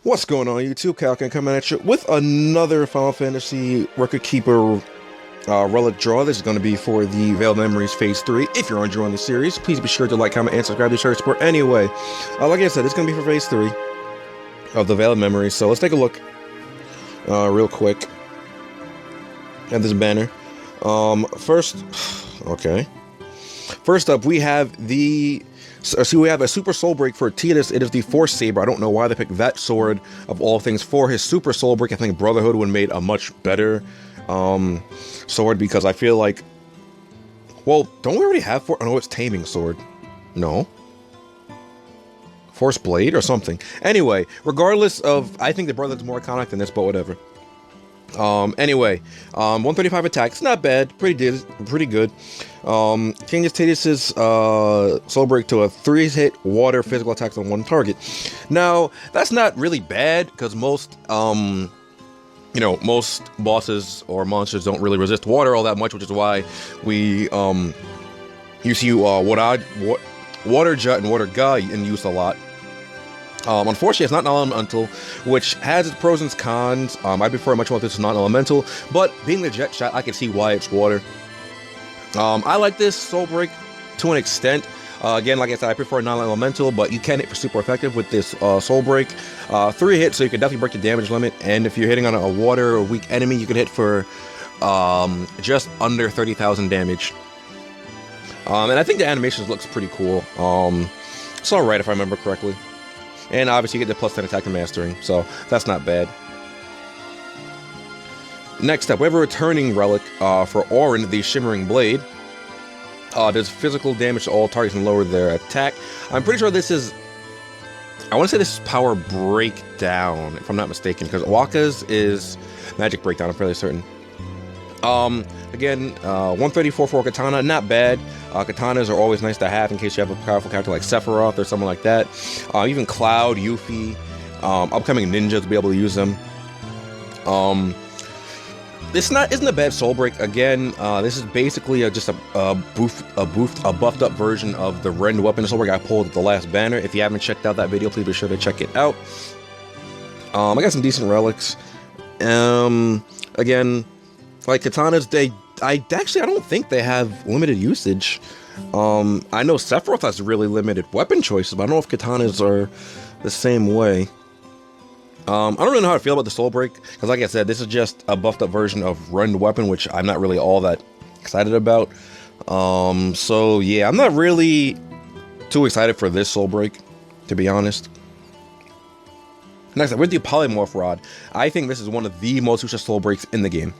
What's going on YouTube? Calcan coming at you with another Final Fantasy Record Keeper Relic draw. This is going to be for the Vale Memories Phase 3. If you're enjoying the series, please be sure to like, comment, and subscribe to show your support anyway. Like I said, it's going to be for Phase 3 of the Vale Memories. So let's take a look real quick at this banner. First up, we have the... So we have a Super Soul Break for Tidus. It is the Force Saber. I don't know why they picked that sword of all things for his Super Soul Break. I think Brotherhood would have made a much better sword, because I feel like... Well, don't we already have Force... Oh, no, it's Taming Sword. No. Force Blade or something. Anyway, regardless of... I think the Brotherhood's more iconic than this, but whatever. Anyway, 135 attack. It's not bad. Pretty good. Changes Tidus's Soul Break to a 3-hit water physical attacks on one target. Now, that's not really bad, because most bosses or monsters don't really resist water all that much, which is why we you see Water Jet and Water Guy in use a lot. Unfortunately, it's not non-elemental, which has its pros and cons. I prefer much more if it's non-elemental, but being the jet shot, I can see why it's water. I like this Soul Break to an extent. Again, like I said, I prefer non-elemental, but you can hit for super effective with this Soul Break. 3 hits, so you can definitely break the damage limit, and if you're hitting on a water or weak enemy, you can hit for just under 30,000 damage. And I think the animations looks pretty cool. It's alright if I remember correctly. And obviously you get the plus 10 attack and mastering, so that's not bad. Next up, we have a returning relic for Auron, the Shimmering Blade. Does physical damage to all targets and lower their attack. I'm pretty sure this is... I want to say this is Power Breakdown, if I'm not mistaken, because Waka's is Magic Breakdown, I'm fairly certain. Again, 134 for Katana, not bad. Katanas are always nice to have in case you have a powerful character like Sephiroth or someone like that. Even Cloud, Yuffie, upcoming ninjas to be able to use them. This isn't a bad Soul Break. Again, this is basically just a buffed up version of the Rend weapon Soul Break I pulled at the last banner. If you haven't checked out that video, please be sure to check it out. I got some decent relics. Again, like Katanas, I don't think they have limited usage. I know Sephiroth has really limited weapon choices, but I don't know if Katanas are the same way. I don't really know how to feel about the Soul Break, because like I said, this is just a buffed up version of Rend weapon, which I'm not really all that excited about. So yeah, I'm not really too excited for this Soul Break, to be honest. Next up, with the Polymorph Rod, I think this is one of the most useful Soul Breaks in the game.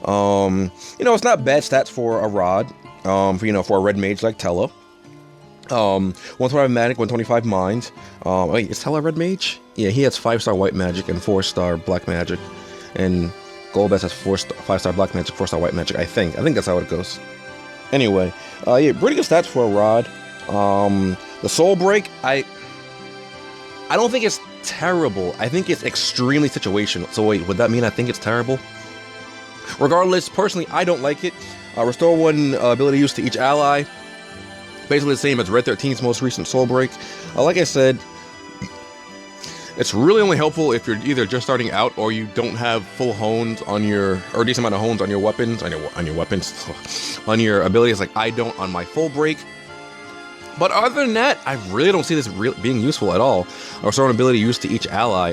It's not bad stats for a rod, for a red mage like Tella. 125 magic, 125 mind. Wait, is Tella a red mage? Yeah, he has 5-star white magic and 4-star black magic. And Golbez has 5-star black magic, 4-star white magic, I think. I think that's how it goes. Anyway, yeah, pretty good stats for a rod. The Soul Break, I don't think it's terrible. I think it's extremely situational. So wait, would that mean I think it's terrible? Regardless, personally, I don't like it. Restore 1 ability used to each ally. Basically the same as Red 13's most recent Soul Break. Like I said, it's really only helpful if you're either just starting out or you don't have full hones on your, or a decent amount of hones on your weapons, on your abilities, like I don't on my Full Break. But other than that, I really don't see this being useful at all. Restore an ability used to each ally.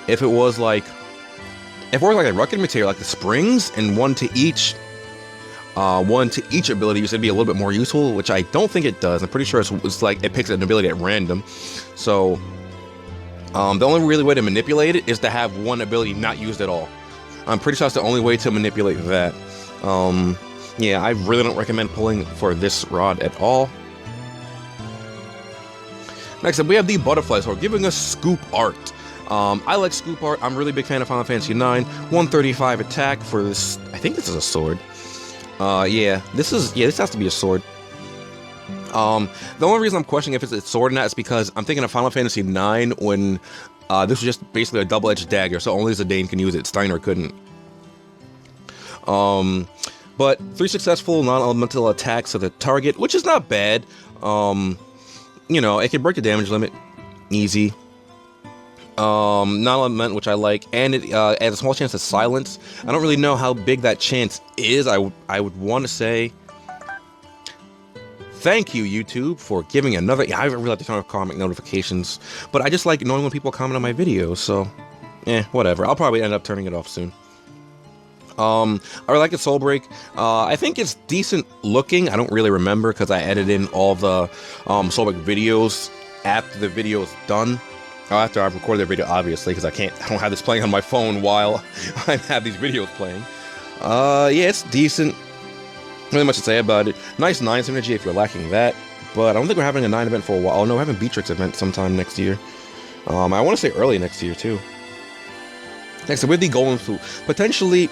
If it was like a rugged material like the springs and one to each ability, it'd be a little bit more useful, which I don't think it does. I'm pretty sure it's like it picks an ability at random. So the only really way to manipulate it is to have one ability not used at all. I'm pretty sure that's the only way to manipulate that. Yeah, I really don't recommend pulling for this rod at all. Next up, we have the Butterfly Sword, giving us Scoop Art. I like Scoop Art. I'm a really big fan of Final Fantasy IX. 135 attack for this. I think this is a sword. Yeah, this has to be a sword. The only reason I'm questioning if it's a sword or not is because I'm thinking of Final Fantasy IX when this was just basically a double-edged dagger, so only Zidane can use it. Steiner couldn't. But 3 successful non-elemental attacks to the target, which is not bad. It can break the damage limit. Easy. non-element, which I like, and it adds a small chance of silence. I don't really know how big that chance is. I would want to say thank you, YouTube, for giving another. I haven't really like to turn off comment notifications, but I just like knowing when people comment on my videos. So, whatever. I'll probably end up turning it off soon. I really like the Soul Break. I think it's decent looking. I don't really remember because I edited in all the Soul Break videos after the video is done. After I've recorded the video, obviously, because I don't have this playing on my phone while I have these videos playing. Yeah, it's decent. Really much to say about it. Nice 9 synergy if you're lacking that, but I don't think we're having a 9 event for a while. Oh no, we're having Beatrix event sometime next year. I want to say early next year too. Next up, with the Golden Flute, definitely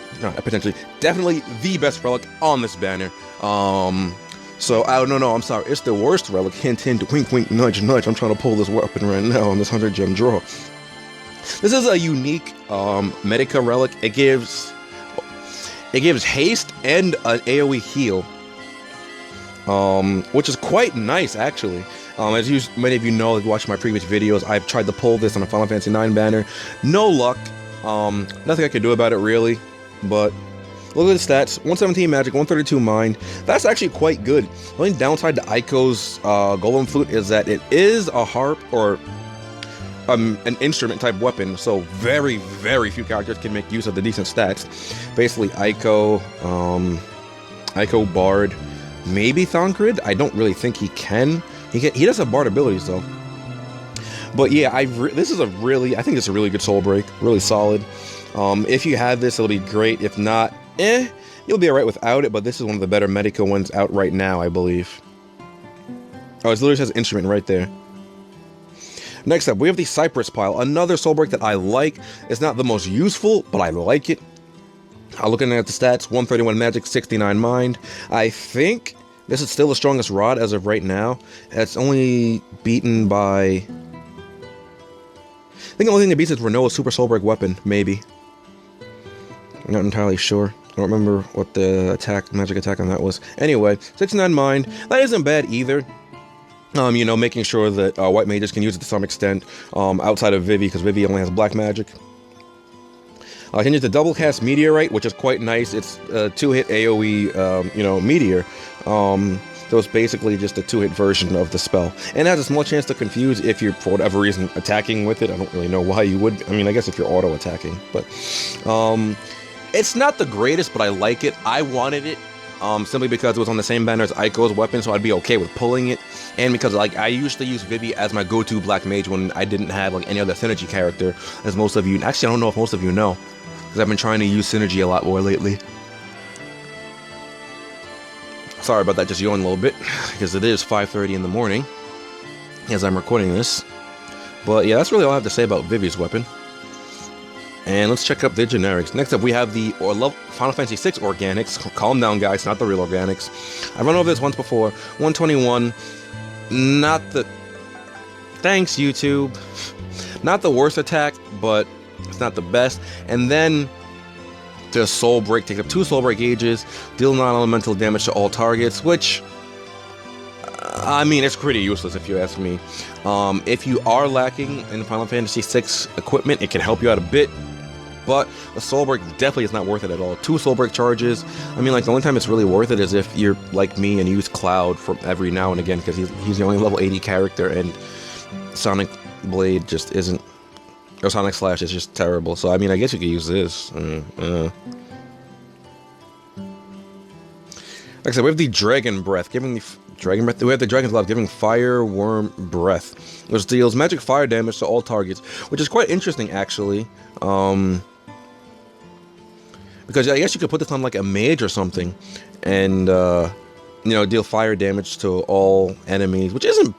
the best relic on this banner. So, no, I'm sorry, it's the worst relic, hint, hint, wink, wink, nudge, nudge. I'm trying to pull this weapon right now on this 100 gem draw. This is a unique Medica relic. It gives haste and an AoE heal, which is quite nice, actually. As many of you know, if you watched my previous videos, I've tried to pull this on a Final Fantasy IX banner. No luck. Nothing I could do about it, really, but look at the stats. 117 magic, 132 mind. That's actually quite good. The only downside to Aiko's Golden Flute is that it is a harp or an instrument type weapon, so very, very few characters can make use of the decent stats. Basically, Aiko, Bard, maybe Thancred. I don't really think he can. He does have Bard abilities though. But yeah, I think this is a really good Soul Break, really solid. If you have this, it'll be great. If not, you'll be alright without it. But this is one of the better Medica ones out right now, I believe. Oh, it literally says instrument right there. Next up, we have the Cypress Pile, another Soul Break that I like. It's not the most useful, but I like it. Looking at the stats, 131 magic, 69 mind. I think this is still the strongest rod as of right now. It's only beaten by... I think the only thing that beats it is Renoa's Super Soul Break weapon, maybe. I'm not entirely sure. I don't remember what the magic attack on that was. Anyway, 69 mind. That isn't bad either. You know, making sure that white mages can use it to some extent outside of Vivi, because Vivi only has black magic. Can use the double cast Meteorite, which is quite nice. It's a 2-hit AoE, Meteor. So it's basically just a 2-hit version of the spell. And it has a small chance to confuse if you're, for whatever reason, attacking with it. I don't really know why you would. I mean, I guess if you're auto-attacking. But it's not the greatest, but I like it. I wanted it simply because it was on the same banner as Aiko's weapon, so I'd be okay with pulling it. And because I used to use Vivi as my go-to black mage when I didn't have any other synergy character, as most of you... Actually, I don't know if most of you know, because I've been trying to use synergy a lot more lately. Sorry about that, just yawning a little bit, because it is 5:30 in the morning as I'm recording this. But yeah, that's really all I have to say about Vivi's weapon. And let's check up the generics. Next up, we have the Final Fantasy VI organics. Calm down, guys, not the real organics. I've run over this once before. 121. Not the... Thanks, YouTube. Not the worst attack, but it's not the best. And then... the Soul Break, take up 2 Soul Break gauges, deal non-elemental damage to all targets, which, I mean, it's pretty useless if you ask me. If you are lacking in Final Fantasy VI equipment, it can help you out a bit, but a Soul Break definitely is not worth it at all. 2 Soul Break charges, I mean, the only time it's really worth it is if you're like me and use Cloud from every now and again, because he's the only level 80 character, and Sonic Blade just isn't... or Sonic Slash is just terrible, so I mean, I guess you could use this. Like I said, we have the Dragon Breath, giving the Dragon Breath. We have the Dragon's Love, giving Fireworm Breath, which deals magic fire damage to all targets, which is quite interesting, actually. Because I guess you could put this on a mage or something, and deal fire damage to all enemies, which isn't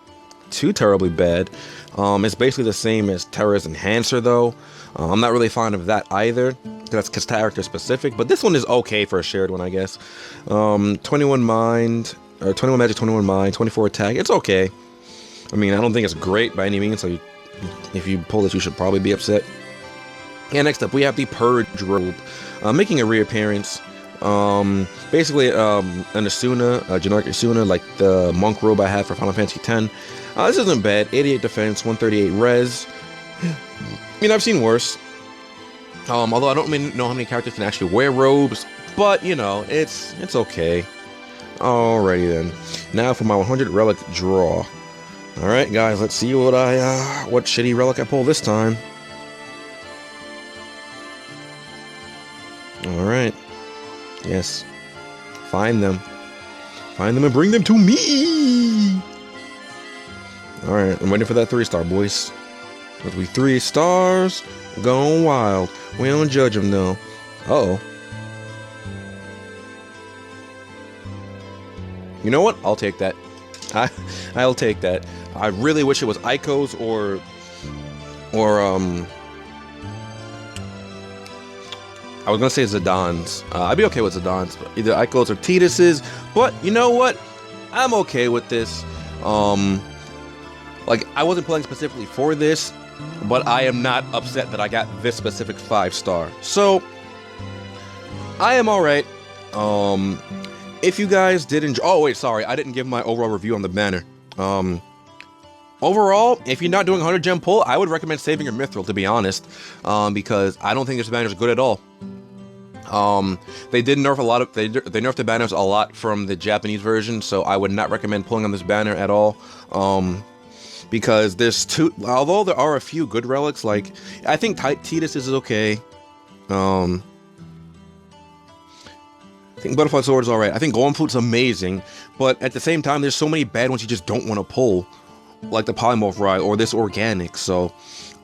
too terribly bad. It's basically the same as Terra's Enhancer, though. I'm not really fond of that either. That's character specific, but this one is okay for a shared one, I guess. 21 mind, or 21 magic, 21 mind, 24 attack. It's okay. I mean, I don't think it's great by any means, so if you pull this, you should probably be upset. And next up, we have the Purge Robe, making a reappearance. Basically, an Asuna, a generic Asuna, like the monk robe I had for Final Fantasy X. This isn't bad. 88 defense, 138 res. I mean, I've seen worse. Although I don't know how many characters can actually wear robes, but you know, it's okay. Alrighty then. Now for my 100 relic draw. Alright guys, let's see what shitty relic I pull this time. Alright. Yes. Find them. Find them and bring them to me! Alright, I'm waiting for that 3-star, boys. It'll be 3 stars. Going wild. We don't judge them though. Uh-oh. You know what? I'll take that. I'll take that. I really wish it was Ico's or I was gonna say Zidans. I'd be okay with Zidans, but either Ico's or Tidus's. But you know what? I'm okay with this. Like I wasn't playing specifically for this, but I am not upset that I got this specific 5-star. So I am all right. If you guys did enjoy, oh wait, sorry, I didn't give my overall review on the banner. Overall, if you're not doing 100 gem pull, I would recommend saving your mithril, to be honest, because I don't think this banner is good at all. They did nerf a lot of, they nerfed the banners a lot from the Japanese version, so I would not recommend pulling on this banner at all. Because there's although there are a few good relics, like, I think Tidus is okay. I think Butterfly Sword is alright. I think Golden Flute's amazing, but at the same time, there's so many bad ones you just don't want to pull, like the Polymorph Ride or this Organic. So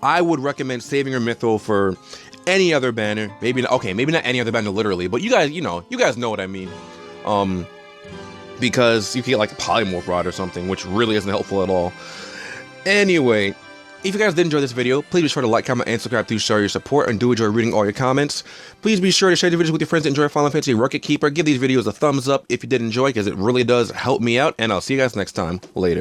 I would recommend saving your mithril for any other banner. Maybe not any other banner literally, but you guys know what I mean. Because you can get like a Polymorph Rod or something, which really isn't helpful at all. Anyway, if you guys did enjoy this video, please be sure to like, comment, and subscribe to show your support, and do enjoy reading all your comments. Please be sure to share the videos with your friends that enjoy Final Fantasy Rocket Keeper. Give these videos a thumbs up if you did enjoy, because it really does help me out, and I'll see you guys next time. Later.